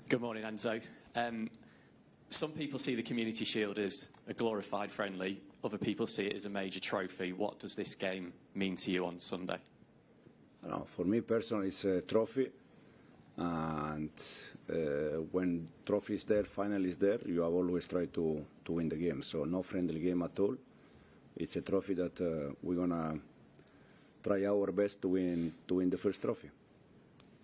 Good morning, Enzo. Some people see the Community Shield as a glorified friendly. Other people see it as a major trophy. What does this game mean to you on Sunday? For me personally, it's a trophy. And when trophy is there, final is there, you have always tried to win the game. So no friendly game at all. It's a trophy that we're going to try our best to win the first trophy.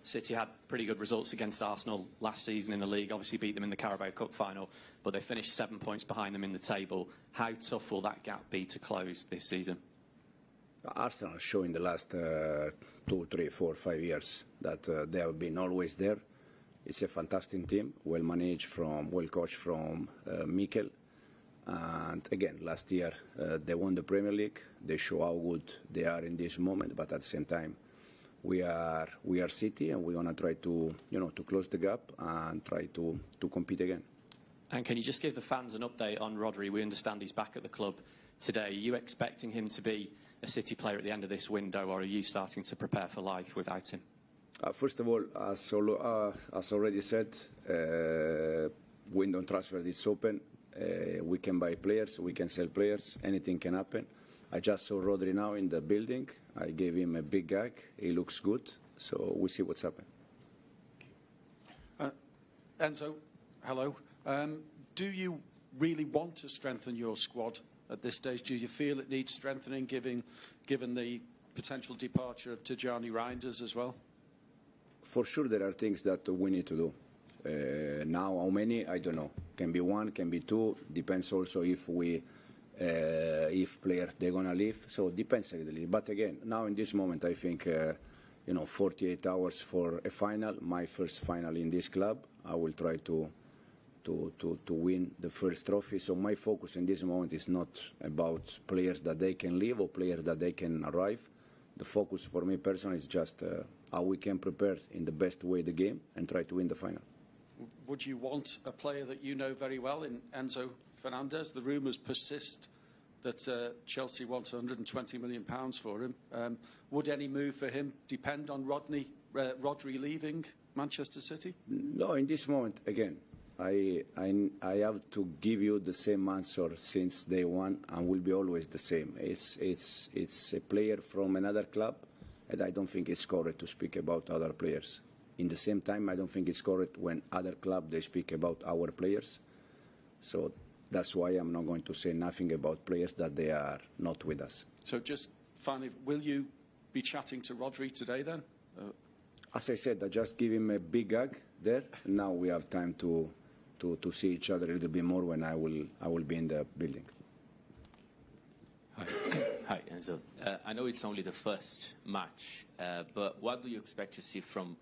City had pretty good results against Arsenal last season in the league, obviously beat them in the Carabao Cup final, but they finished 7 points behind them in the table. How tough will that gap be to close this season? Arsenal show in the last 2, 3, 4, 5 years that they have been always there. It's a fantastic team, well managed, well coached from Mikel. And again, last year they won the Premier League. They show how good they are in this moment, but at the same time, we are City, and we're gonna try to close the gap and try to compete again. And can you just give the fans an update on Rodri? We understand he's back at the club today. Are you expecting him to be a City player at the end of this window, or are you starting to prepare for life without him? First of all, as already said, window transfer is open. We can buy players, we can sell players, anything can happen. I just saw Rodri now in the building. I gave him a big gag. He looks good, so we'll see what's happened. Enzo, hello. Do you really want to strengthen your squad at this stage? Do you feel it needs strengthening, given the potential departure of Tijjani Reinders as well? For sure, there are things that we need to do. Now, how many? I don't know. Can be 1, can be 2. Depends also if players they're gonna leave. So it depends a little. But again, now in this moment, I think 48 hours for a final. My first final in this club. I will try to win the first trophy. So my focus in this moment is not about players that they can leave or players that they can arrive. The focus for me personally is just how we can prepare in the best way the game and try to win the final. Would you want a player that you know very well in Enzo Fernandez? The rumours persist that Chelsea wants £120 million for him. Would any move for him depend on Rodri leaving Manchester City? No, in this moment, again, I have to give you the same answer since day one, and will be always the same. It's a player from another club, and I don't think it's correct to speak about other players. In the same time, I don't think it's correct when other clubs they speak about our players. So that's why I'm not going to say nothing about players that they are not with us. So just finally, will you be chatting to Rodri today then? As I said, I just give him a big hug there. Now we have time to see each other a little bit more when I will be in the building. Hi, hi Enzo. I know it's only the first match, but what do you expect to see from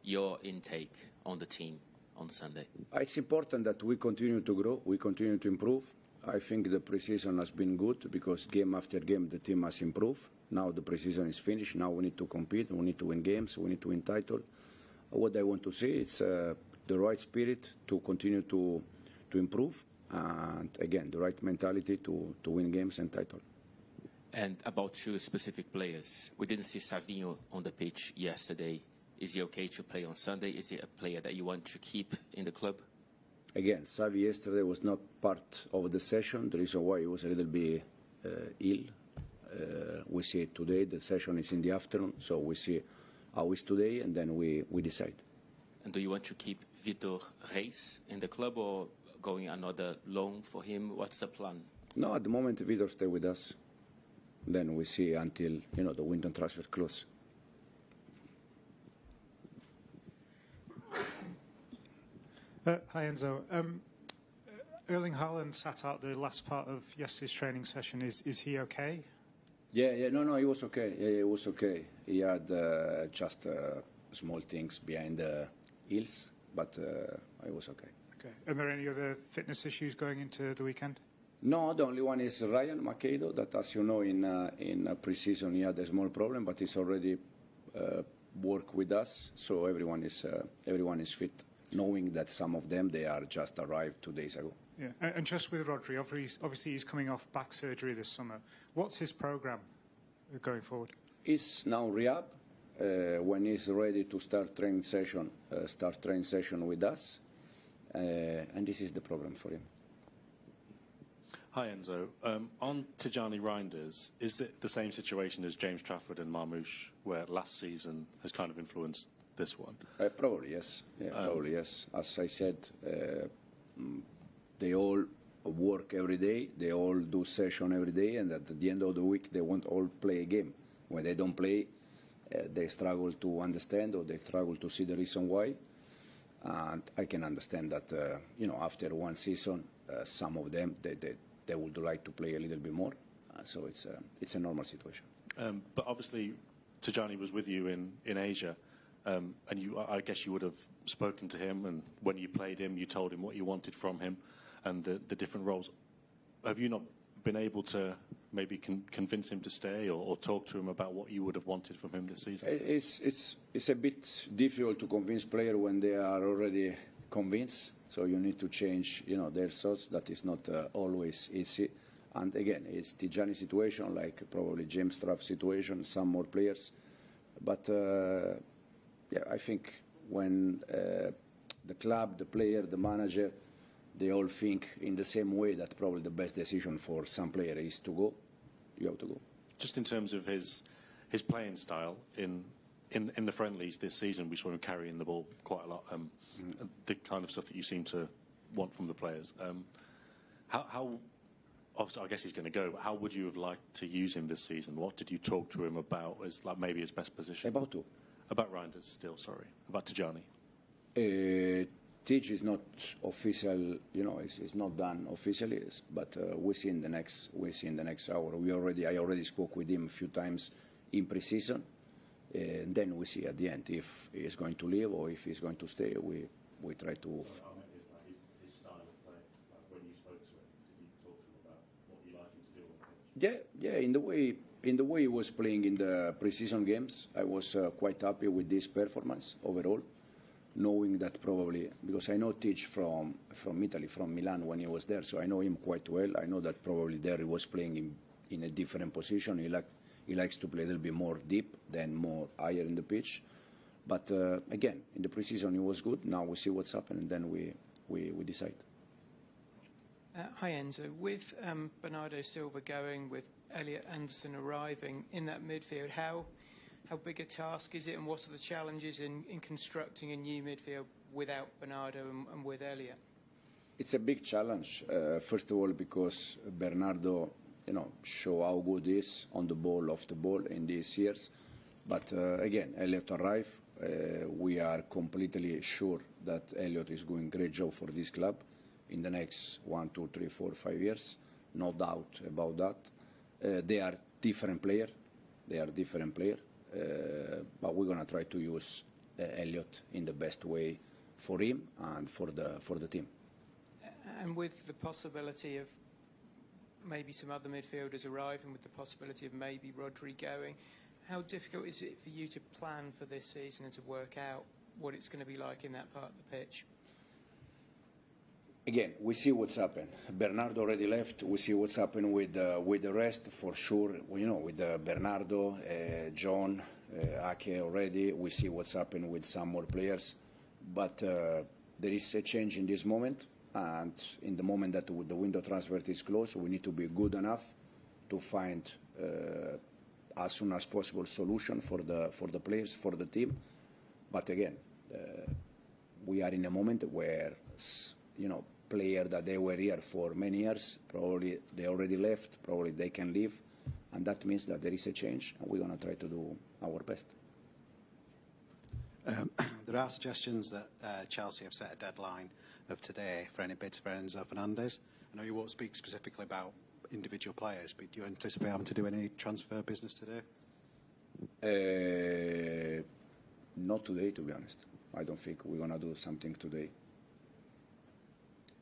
your intake on the team on Sunday? It's important that we continue to grow, we continue to improve. I think the pre-season has been good because game after game the team has improved. Now the pre-season is finished. Now we need to compete, we need to win games, we need to win title. What I want to see is the right spirit to continue to improve, and again the right mentality to win games and title. And about 2 specific players, we didn't see Savinho on the pitch yesterday. Is he okay to play on Sunday? Is he a player that you want to keep in the club? Again, Savi yesterday was not part of the session. The reason why he was a little bit ill. We see it today. The session is in the afternoon, so we see how it's today, and then we decide. And do you want to keep Vitor Reis in the club or going another loan for him? What's the plan? No, at the moment Vitor stay with us. Then we see until the window transfer close. Hi Enzo. Erling Haaland sat out the last part of yesterday's training session. Is he okay? Yeah, no, he was okay. Yeah, he was okay. He had just small things behind the heels, but he was okay. Okay. Are there any other fitness issues going into the weekend? No, the only one is Ryan Macedo, that, as you know, in pre-season he had a small problem, but he's already worked with us, so everyone is fit, knowing that some of them they are just arrived 2 days ago. Yeah, and just with Rodri, obviously he's coming off back surgery this summer. What's his program going forward? He's now rehab. When he's ready to start training session with us, and this is the problem for him. Hi Enzo. On Tijani Reinders, is it the same situation as James Trafford and Marmoush, where last season has kind of influenced this one? Probably yes. Yeah, probably yes. As I said, they all work every day. They all do session every day, and at the end of the week, they won't all play a game. When they don't play, they struggle to understand, or they struggle to see the reason why. And I can understand that, after one season, some of them they would like to play a little bit more. So it's a normal situation. But obviously, Tijani was with you in Asia, and I guess you would have spoken to him, and when you played him, you told him what you wanted from him, and the different roles. Have you not been able to maybe convince him to stay, or talk to him about what you would have wanted from him this season? It's a bit difficult to convince players when they are already convinced. So you need to change, their thoughts. That is not always easy. And again, it's Tijani's situation, like probably James Trafford's situation, some more players. But I think when the club, the player, the manager, they all think in the same way, that probably the best decision for some player is to go. You have to go. Just in terms of his playing style in the friendlies this season, we saw him carrying the ball quite a lot. The kind of stuff that you seem to want from the players. How obviously, I guess he's going to go, but how would you have liked to use him this season? What did you talk to him about as maybe his best position? About who? About Reinders still, sorry. About Tijani. Tej is not official, it's not done officially, but we see in the next hour. I already spoke with him a few times in pre-season. And then we see at the end if he is going to leave or if he's going to stay. We try to. His style of play, when you spoke to him, did you talk to him about what you like him to do on the pitch? Yeah. In the way he was playing in the pre-season games, I was quite happy with this performance overall. Knowing that probably, because I know Tej from Italy, from Milan when he was there, so I know him quite well. I know that probably there he was playing in a different position. He likes to play a little bit more deep than more higher in the pitch. But again, in the preseason he was good. Now we see what's happening, and then we decide. Hi Enzo. With Bernardo Silva going, with Elliot Anderson arriving in that midfield, how big a task is it, and what are the challenges in constructing a new midfield without Bernardo and with Elliot? It's a big challenge. First of all, because Bernardo, show how good he is on the ball, off the ball in these years. But again, Elliot arrived. We are completely sure that Elliot is doing a great job for this club in the next 1, 2, 3, 4, 5 years. No doubt about that. They are different players. But we're going to try to use Elliot in the best way for him and for the team. And with the possibility of maybe some other midfielders arriving, with the possibility of maybe Rodri going, how difficult is it for you to plan for this season and to work out what it's going to be like in that part of the pitch? Again, we see what's happened. Bernardo already left. We see what's happened with the rest, for sure. With Bernardo, John, Ake already. We see what's happened with some more players. But there is a change in this moment. And in the moment that the window transfer is closed, we need to be good enough to find as soon as possible solution for the players, for the team. But again, we are in a moment where, players that they were here for many years, probably they already left, probably they can leave, and that means that there is a change, and we're going to try to do our best. There are suggestions that Chelsea have set a deadline of today for any bids for Enzo Fernandez. I know you won't speak specifically about individual players, but do you anticipate having to do any transfer business today? Not today, to be honest. I don't think we're going to do something today.